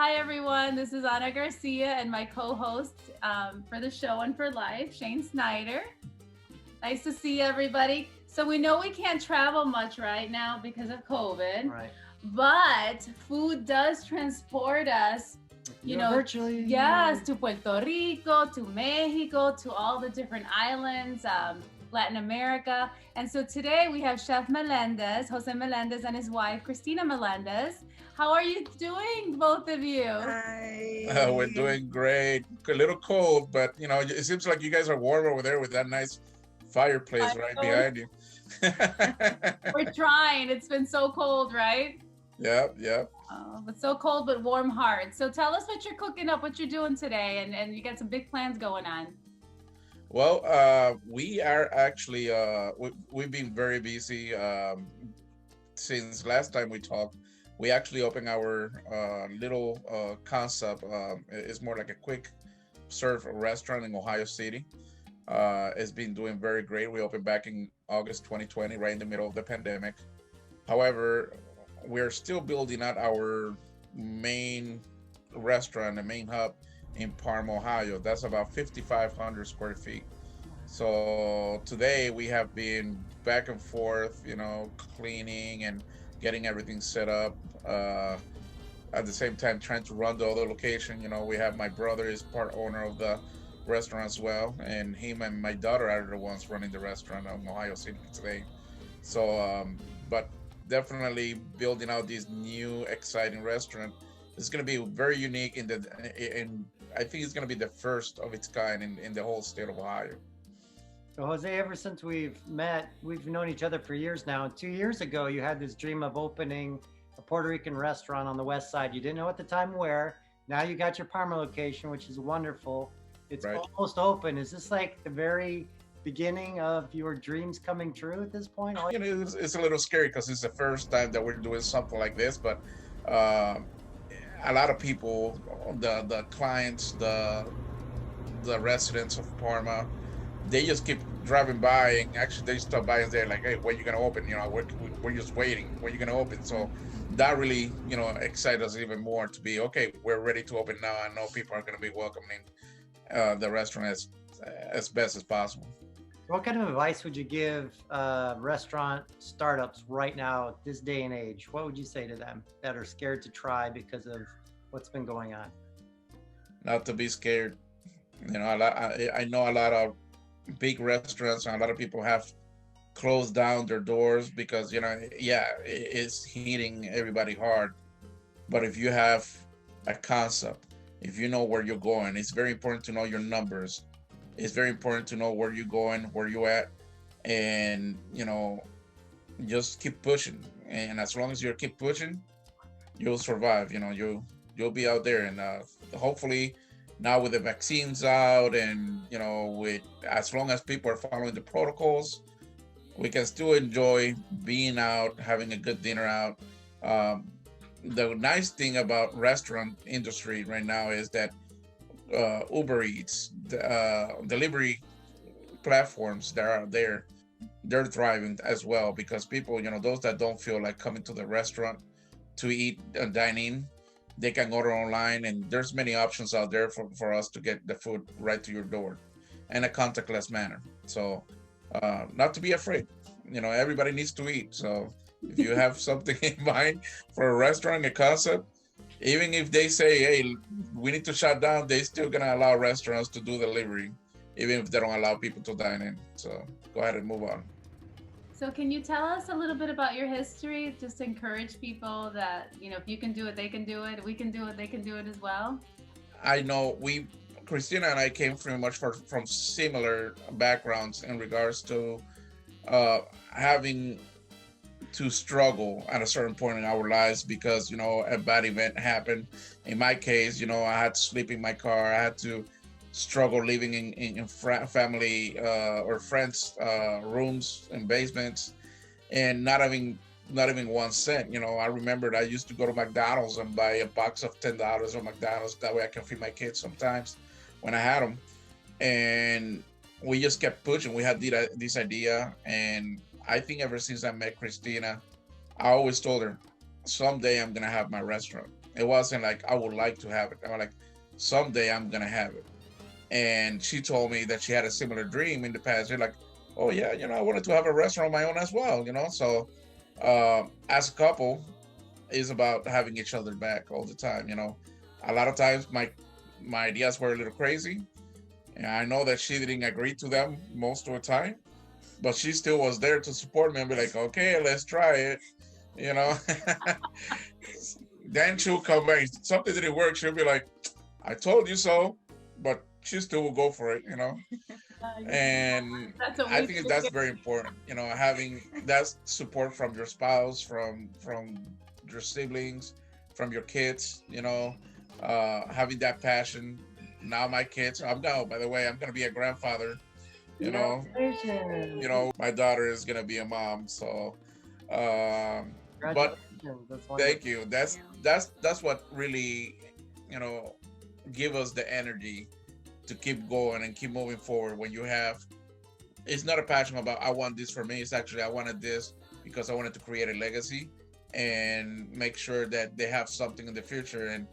Hi, everyone. This is Ana Garcia and my co-host for the show and for life, Shane Snyder. Nice to see everybody. So we know we can't travel much right now because of COVID, Right. but food does transport us, Virtually. yes, to Puerto Rico, to Mexico, to all the different islands, Latin America. And so today we have Chef Melendez, Jose Melendez, and his wife, Christina Melendez. How are you doing, both of you? We're doing great. A little cold, but it seems like you guys are warm over there with that nice fireplace right behind you. We're trying. It's been so cold, right? Yep. Oh, but so cold, but warm heart. So tell us what you're cooking up, what you're doing today, and you got some big plans going on. Well, we are actually we've been very busy since last time we talked. We actually opened our little concept. It's more like a quick serve restaurant in Ohio City. It's been doing very great. We opened back in August 2020, right in the middle of the pandemic. However, we're still building out our main restaurant, the main hub in Parma, Ohio. That's about 5,500 square feet. So today we have been back and forth, cleaning and getting everything set up. At the same time, trying to run the other location. We have my brother is part owner of the restaurant as well, and him and my daughter are the ones running the restaurant in Ohio City today. So, but definitely building out this new exciting restaurant. It's going to be very unique in I think it's going to be the first of its kind in the whole state of Ohio. So Jose, ever since we've met, we've known each other for years now. 2 years ago, you had this dream of opening a Puerto Rican restaurant on the west side. You didn't know at the time where. Now you got your Parma location, which is wonderful. It's Right. almost open. Is this like the very beginning of your dreams coming true at this point? It's a little scary because it's the first time that we're doing something like this, but uh, a lot of people, the clients, the residents of Parma, they just keep driving by, and actually they stop by and they're like, "Hey, when you gonna open? We're just waiting. When you gonna open?" So that really, excites us even more to be okay. We're ready to open now. I know people are gonna be welcoming the restaurant as best as possible. What kind of advice would you give restaurant startups right now, this day and age? What would you say to them that are scared to try because of what's been going on? Not to be scared. I know a lot of big restaurants and a lot of people have closed down their doors because it's hitting everybody hard. But if you have a concept, if you know where you're going, it's very important to know your numbers. It's very important to know where you're going, where you're at, and just keep pushing. And as long as you keep pushing, you'll survive. You'll be out there, and hopefully now with the vaccines out, and with as long as people are following the protocols, we can still enjoy being out, having a good dinner out. The nice thing about restaurant industry right now is that Uber Eats, delivery platforms that are there, they're thriving as well because people, those that don't feel like coming to the restaurant to eat and dine in, they can order online, and there's many options out there for us to get the food right to your door in a contactless manner. So not to be afraid. Everybody needs to eat. So if you have something in mind for a restaurant, a concept, even if they say, hey, we need to shut down, they still gonna allow restaurants to do delivery, even if they don't allow people to dine in. So go ahead and move on. So can you tell us a little bit about your history, just to encourage people that, if you can do it, they can do it. We can do it, they can do it as well. I know Christina and I came from from similar backgrounds in regards to having to struggle at a certain point in our lives because a bad event happened. In my case, I had to sleep in my car. I had to struggle living in family or friends rooms and basements, and not having 1 cent. I remembered I used to go to McDonald's and buy a box of $10 of McDonald's. That way I can feed my kids sometimes when I had them. And we just kept pushing. We had this idea, and I think ever since I met Christina, I always told her, someday I'm gonna have my restaurant. It wasn't like I would like to have it. I was like, someday I'm gonna have it. And she told me that she had a similar dream in the past. You're like, oh yeah, I wanted to have a restaurant of my own as well. So as a couple, is about having each other back all the time. A lot of times my ideas were a little crazy, and I know that she didn't agree to them most of the time, but she still was there to support me and be like, okay, let's try it, you know. Then she'll come back, something didn't work, she'll be like, I told you so, but she still will go for it. And That's what I we think do. that's very important, having that support from your spouse, from your siblings, from your kids, having that passion. Now my kids, by the way, I'm gonna be a grandfather, you know, Congratulations. my daughter is gonna be a mom. So but Congratulations. That's wonderful. thank you. That's what really, you know, give us the energy to keep going and keep moving forward. When you have, it's not a passion about I want this for me. It's actually I wanted this because I wanted to create a legacy and make sure that they have something in the future, and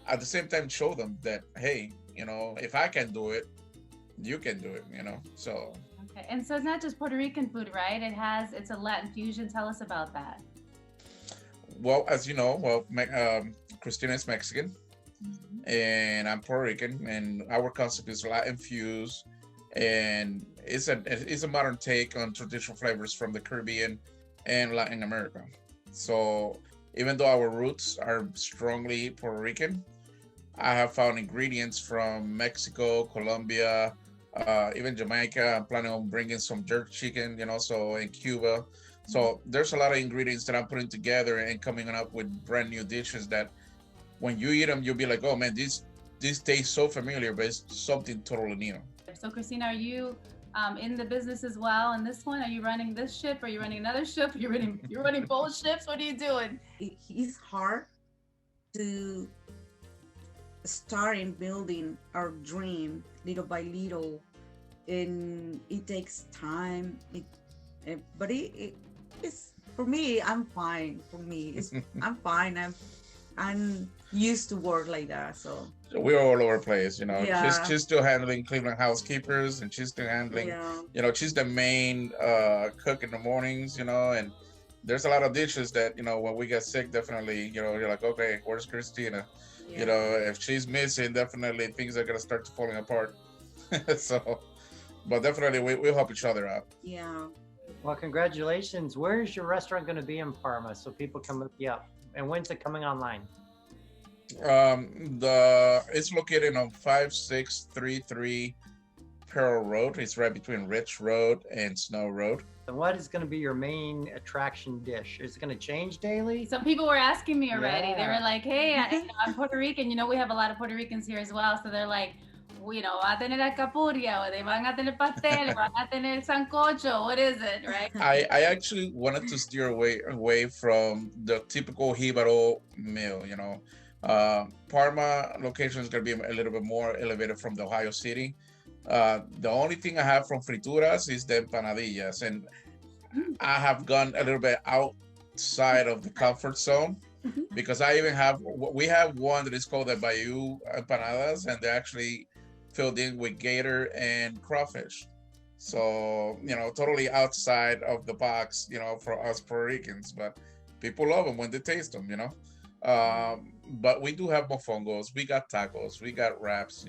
at the same time show them that, hey, if I can do it, you can do it. So Okay. And so it's not just Puerto Rican food, right? It's a Latin fusion. Tell us about that. well, as you know, Christina is Mexican Mhm. and I'm Puerto Rican, and our concept is Latin fuse, and it's a modern take on traditional flavors from the Caribbean and Latin America. So even though our roots are strongly Puerto Rican, I have found ingredients from Mexico, Colombia, even Jamaica. I'm planning on bringing some jerk chicken, so in Cuba. So there's a lot of ingredients that I'm putting together and coming up with brand new dishes that when you eat them, you'll be like, oh man, this tastes so familiar, but it's something totally new. So, Christina, are you in the business as well? In this one, are you running this ship? Are you running another ship? You're running both ships. What are you doing? It's hard to start in building our dream little by little, and it takes time. But it's for me. I'm fine. For me, I'm fine. I'm used to work like that. So We're all over the place. yeah, She's still handling Cleveland housekeepers, and she's still handling, yeah, she's the main cook in the mornings. And there's a lot of dishes that, when we get sick, definitely, you're like, okay, where's Christina? yeah, If she's missing, definitely things are gonna start to falling apart. So, but definitely we'll help each other out. yeah. Well, congratulations. Where is your restaurant going to be in Parma so people can look you up? And when's it coming online? The It's located on 5633 Pearl Road. It's right between Rich Road and Snow Road. And what is going to be your main attraction dish? Is it going to change daily? Some people were asking me already. They Yeah. were like, "Hey, I'm Puerto Rican. We have a lot of Puerto Ricans here as well." So they're like, "Va a tener alcapurria, o they van a tener pastel, van a tener sancocho. What is it, right?" I actually wanted to steer away from the typical Jibaro meal. Parma location is going to be a little bit more elevated from the Ohio City. The only thing I have from frituras is the empanadillas, and I have gone a little bit outside of the comfort zone because we have one that is called the Bayou empanadas, and they're actually filled in with gator and crawfish. So, totally outside of the box, for us Puerto Ricans, but people love them when they taste them. But we do have mofongos, we got tacos, we got wraps.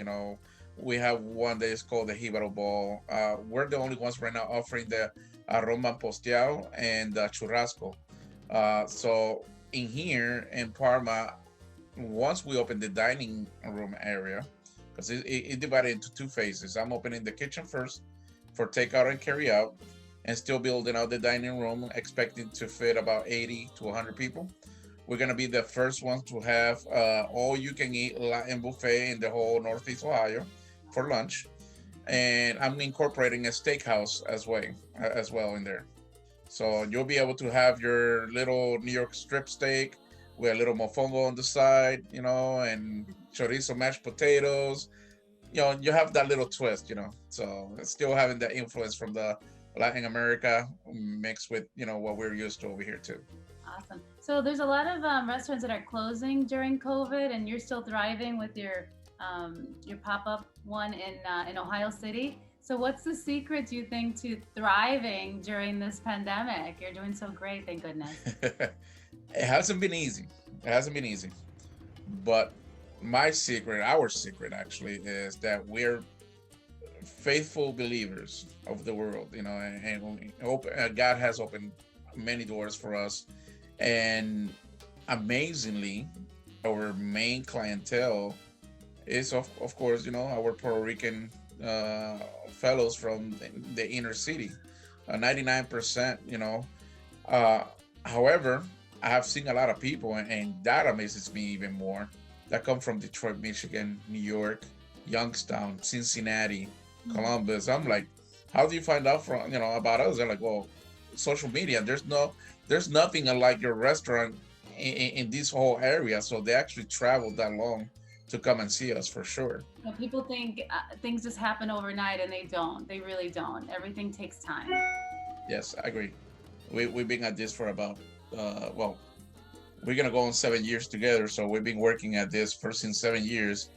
We have one that is called the Jibaro Ball. We're the only ones right now offering the arroz posteado and the churrasco. So in here in Parma, once we open the dining room area, because it divided into two phases. I'm opening the kitchen first for takeout and carry out, and still building out the dining room, expecting to fit about 80 to 100 people. We're gonna be the first ones to have all you can eat Latin buffet in the whole Northeast Ohio for lunch, and I'm incorporating a steakhouse as well in there. So you'll be able to have your little New York strip steak with a little mofongo on the side, and chorizo mashed potatoes. You have that little twist. So still having that influence from the Latin America mixed with what we're used to over here too. Awesome. So there's a lot of restaurants that are closing during COVID, and you're still thriving with your pop-up one in Ohio City. So what's the secret, do you think, to thriving during this pandemic? You're doing so great, thank goodness. It hasn't been easy. It hasn't been easy. But my secret, our secret actually, is that we're faithful believers of the world, and God has opened many doors for us. And amazingly, our main clientele is of course, our Puerto Rican fellows from the inner city, 99%, however, I have seen a lot of people, and that amazes me even more, that come from Detroit, Michigan, New York, Youngstown, Cincinnati, Columbus. I'm like, how do you find out from about us? They're like, well, social media. There's nothing like your restaurant in this whole area. So they actually traveled that long to come and see us, for sure. So people think things just happen overnight, and they don't. They really don't. Everything takes time. Yes, I agree. We've been at this for about we're gonna go on 7 years together. So we've been working at this for since 7 years.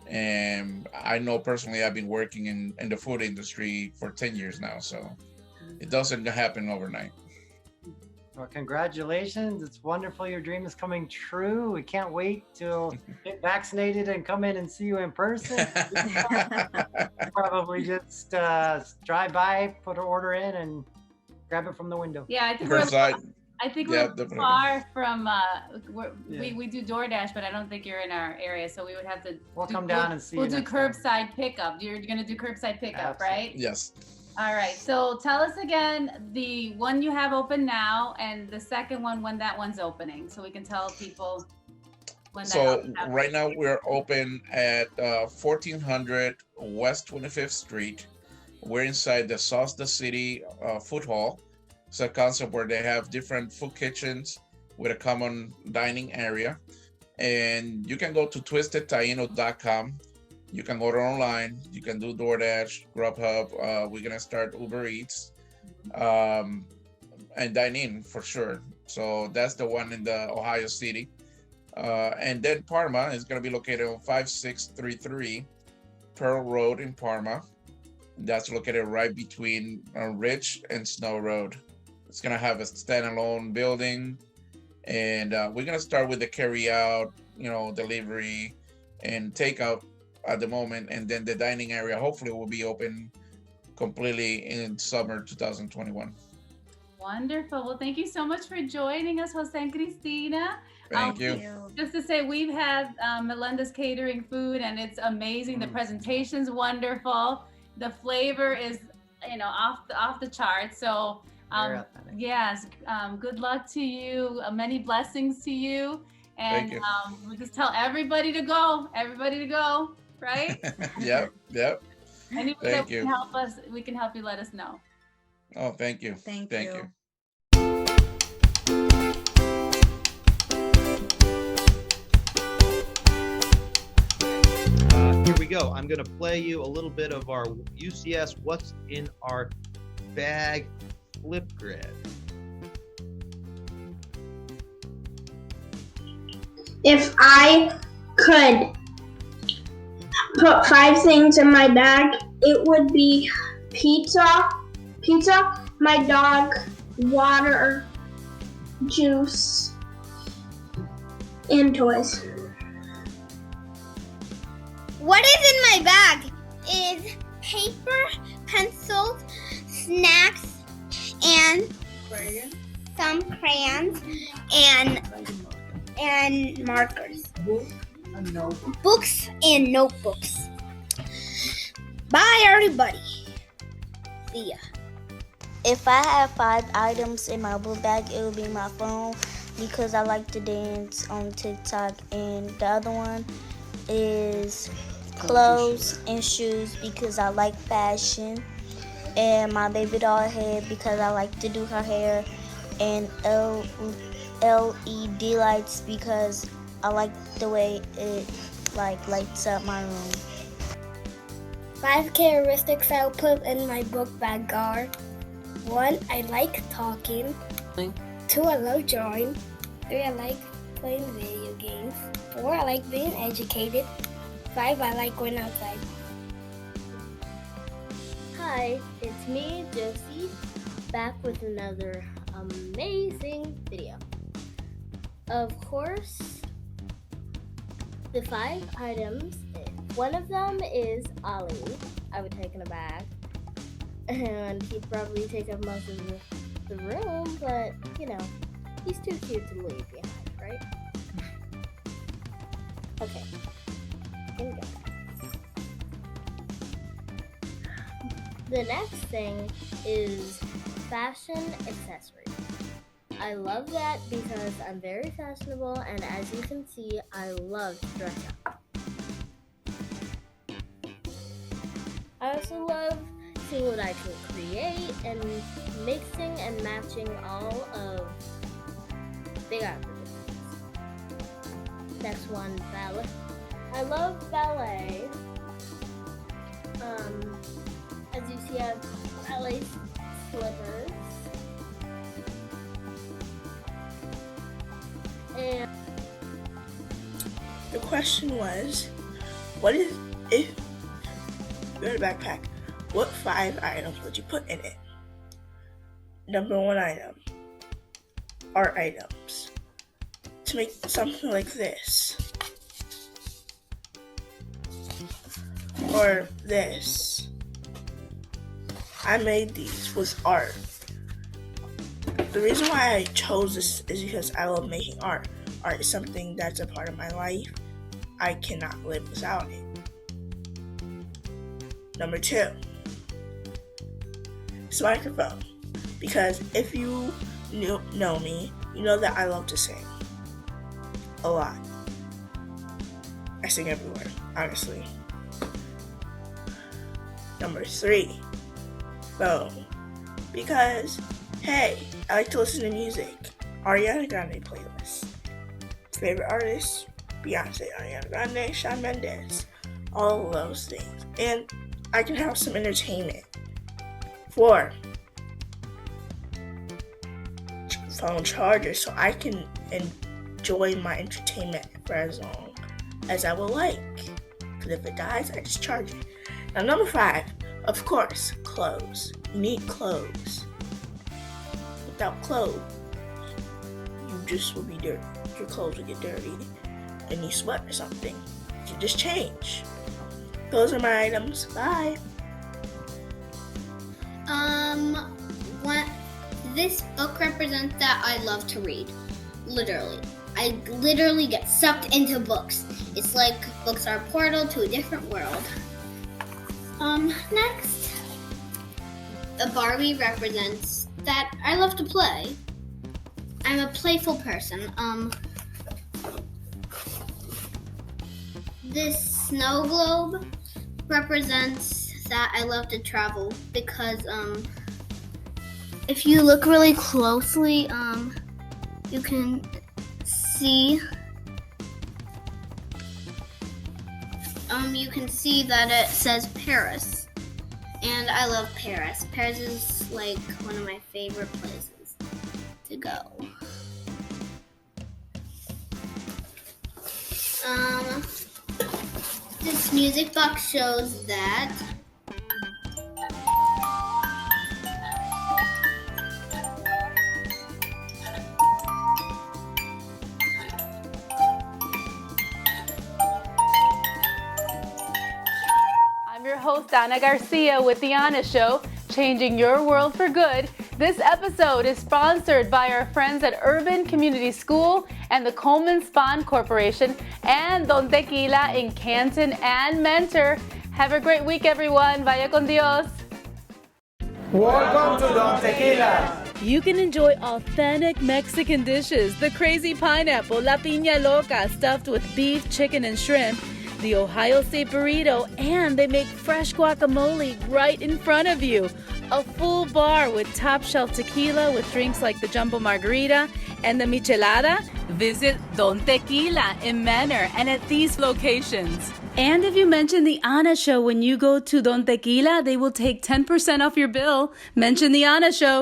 And I know personally I've been working in the food industry for 10 years now, so it doesn't happen overnight. Well, congratulations. It's wonderful. Your dream is coming true. We can't wait to get vaccinated and come in and see you in person. Probably just drive by, put an order in, and grab it from the window. Yeah, I think we're far from, we do DoorDash, but I don't think you're in our area. So we would have to. We'll come down and see you. We'll do curbside pickup. You're going to do curbside pickup, right? Yes. All right. So tell us again, the one you have open now and the second one, when that one's opening, so we can tell people when that. So right now we're open at 1400 West 25th Street. We're inside the Sauce the City food hall. It's a concept where they have different food kitchens with a common dining area. And you can go to twistedtaino.com. You can order online. You can do DoorDash, Grubhub. We're going to start Uber Eats and dine in for sure. So that's the one in the Ohio City. And then Parma is going to be located on 5633 Pearl Road in Parma. That's located right between Ridge and Snow Road. It's going to have a standalone building, and we're going to start with the carry out, delivery and takeout at the moment. And then the dining area hopefully will be open completely in summer 2021. Wonderful. Well, thank you so much for joining us, Jose and Christina. Thank you. Just to say, we've had Melendez Catering food, and it's amazing. The presentation's wonderful. The flavor is, off the charts. So, yes, good luck to you. Many blessings to you. And Thank you. We just tell everybody to go, right? Yep. Anybody Thank that you. can help us, we can help you, let us know. Oh, thank you. Thank you. Here we go. I'm going to play you a little bit of our UCS What's in Our Bag flip grid. If I could put 5 things in my bag, it would be pizza, my dog, water, juice, and toys. What is in my bag is paper, pencils, snacks, and some crayons and markers. Books and notebooks. Bye, everybody. See ya. If I have 5 items in my book bag, it would be my phone because I like to dance on TikTok, and the other one is clothes and shoes because I like fashion, and my baby doll head because I like to do her hair, and LED lights because I like the way it lights up my room. 5 characteristics I'll put in my book bag are: 1, I like talking. 2, I love drawing. 3, I like playing video games. 4, I like being educated. 5, I like going outside. Hi, it's me, Josie, back with another amazing video. Of course, the 5 items, one of them is Ollie. I would take in a bag, and he'd probably take up most of the room, but, you know, he's too cute to leave behind, right? Okay, here we go. The next thing is fashion accessories. I love that because I'm very fashionable, and as you can see, I love to dress up. I also love seeing what I can create and mixing and matching all of big outfits. Next one, ballet. I love ballet. As you see, I have ballet slippers. And the question was, what is, if you had a backpack, what 5 items would you put in it? Number 1 item, art items. To make something like this. Or this. I made these with art. The reason why I chose this is because I love making art. Art is something that's a part of my life. I cannot live without it. Number 2, it's a microphone. Because if you know me, you know that I love to sing. A lot. I sing everywhere, honestly. Number 3, phone. Because, hey, I like to listen to music. Ariana Grande playlist. Favorite artists, Beyonce, Ariana Grande, Shawn Mendes. All of those things. And I can have some entertainment. 4, phone charger, so I can enjoy my entertainment for as long as I would like. Because if it dies, I just charge it. Now, number 5, of course, clothes. You need clothes. Without clothes, you just will be dirty. Your clothes will get dirty and you sweat or something. You just change. Those are my items. Bye. This book represents that I love to read. Literally. I literally get sucked into books. It's like books are a portal to a different world. Next, a Barbie represents that I love to play. I'm a playful person. This snow globe represents that I love to travel because, if you look really closely, you can see that it says Paris, and I love Paris. Paris is like one of my favorite places to go. This music box shows that I'm your host, Ana Garcia, with The Ana Show, changing your world for good. This episode is sponsored by our friends at Urban Community School and the Coleman Spawn Corporation and Don Tequila in Canton and Mentor. Have a great week, everyone. Vaya con Dios. Welcome to Don Tequila. You can enjoy authentic Mexican dishes, the crazy pineapple, la piña loca, stuffed with beef, chicken, and shrimp, the Ohio State burrito, and they make fresh guacamole right in front of you. A full bar with top shelf tequila with drinks like the Jumbo Margarita and the Michelada. Visit Don Tequila in Manor and at these locations. And if you mention the Ana Show when you go to Don Tequila, they will take 10% off your bill. Mention the Ana Show.